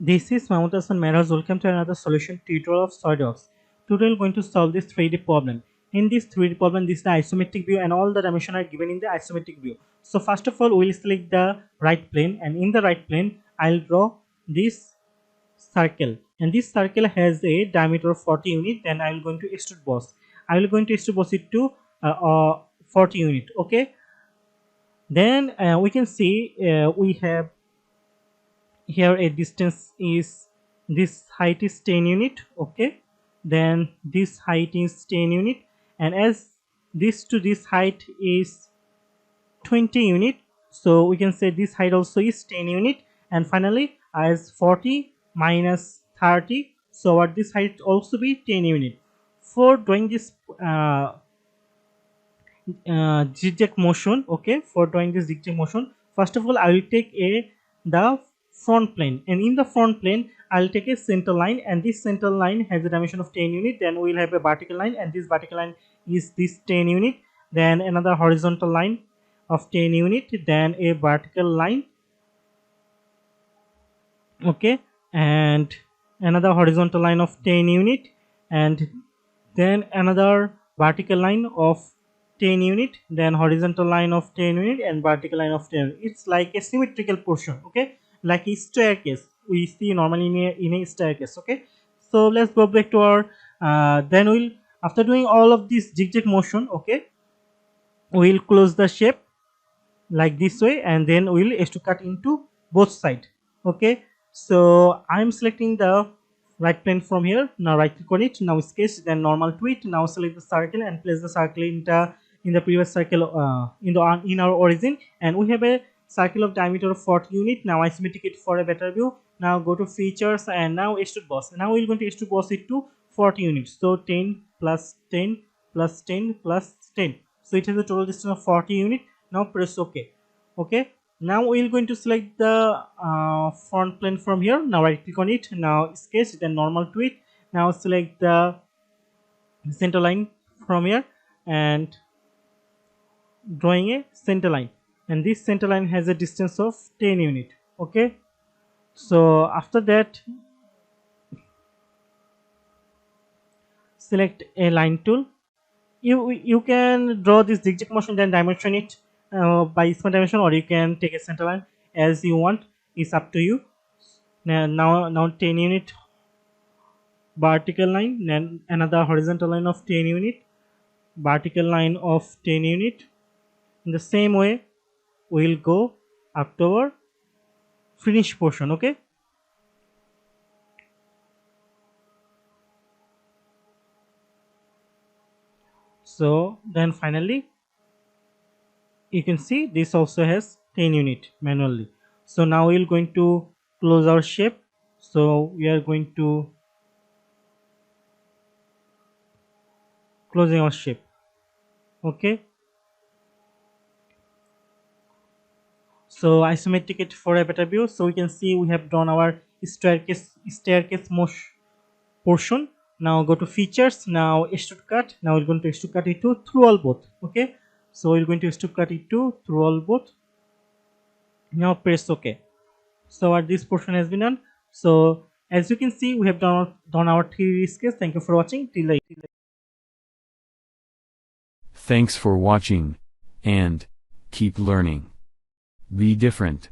This is Mahmoud Hassan Mehraj. Welcome to another solution tutorial of SolidWorks. Today we are going to solve this 3D problem. In this 3D problem, this is the isometric view and all the dimensions are given in the isometric view. So first of all, we will select the right plane, and in the right plane, I will draw this circle, and this circle has a diameter of 40 unit. Then I will going to extrude boss. I will going to extrude boss it to 40 unit. Okay. Then we can see we have here a distance is, this height is 10 unit. Okay, then this height is 10 unit, and as this to this height is 20 unit, so we can say this height also is 10 unit. And finally, as 40 minus 30, so what this height also be 10 unit. For drawing this zigzag motion, okay, for drawing this zigzag motion, first of all I will take the front plane, and in the front plane I'll take a center line, and this center line has a dimension of 10 unit. Then we'll have a vertical line, and this vertical line is this 10 unit. Then another horizontal line of 10 unit, then a vertical line, okay, and another horizontal line of 10 unit, and then another vertical line of 10 unit, then horizontal line of 10 unit, and vertical line of 10 unit. It's like a symmetrical portion, okay, like a staircase we see normally in a staircase. Okay, so let's go back to our then we'll, after doing all of this zigzag motion, okay, we'll close the shape like this way, and then we'll extrude cut into both sides. Okay, so I'm selecting the right plane from here. Now right click on it, now sketch, then normal to it. Now select the circle and place the circle in the previous circle in our origin, and we have a circle of diameter of 40 unit. Now isometric it for a better view. Now go to features, and now extrude boss. Now we're going to extrude boss it to 40 units. So 10 plus 10 plus 10 plus 10. So it has a total distance of 40 unit. Now press OK. Okay. Now we're going to select the front plane from here. Now right click on it. Now sketch, then normal to it. Now select the center line from here and drawing a center line, and this center line has a distance of 10 unit. Okay, so after that select a line tool. You can draw this zigzag motion, then dimension it by smart dimension, or you can take a center line as you want. It's up to you. Now 10 unit vertical line, then another horizontal line of 10 unit, vertical line of 10 unit. In the same way we'll go up to our finish portion. Okay, so then finally you can see this also has 10 unit manually. So now we're going to close our shape. So we are going to closing our shape. Okay, so isometric it for a better view. So we can see we have drawn our staircase portion. Now go to features, now extrude cut. Now we're going to extrude cut it to through all both. Okay, so we're going to extrude cut it to through all both. Now press OK. So this portion has been done. So as you can see, we have done our 3D sketch. Thank you for watching. Thanks for watching, and keep learning. Be different.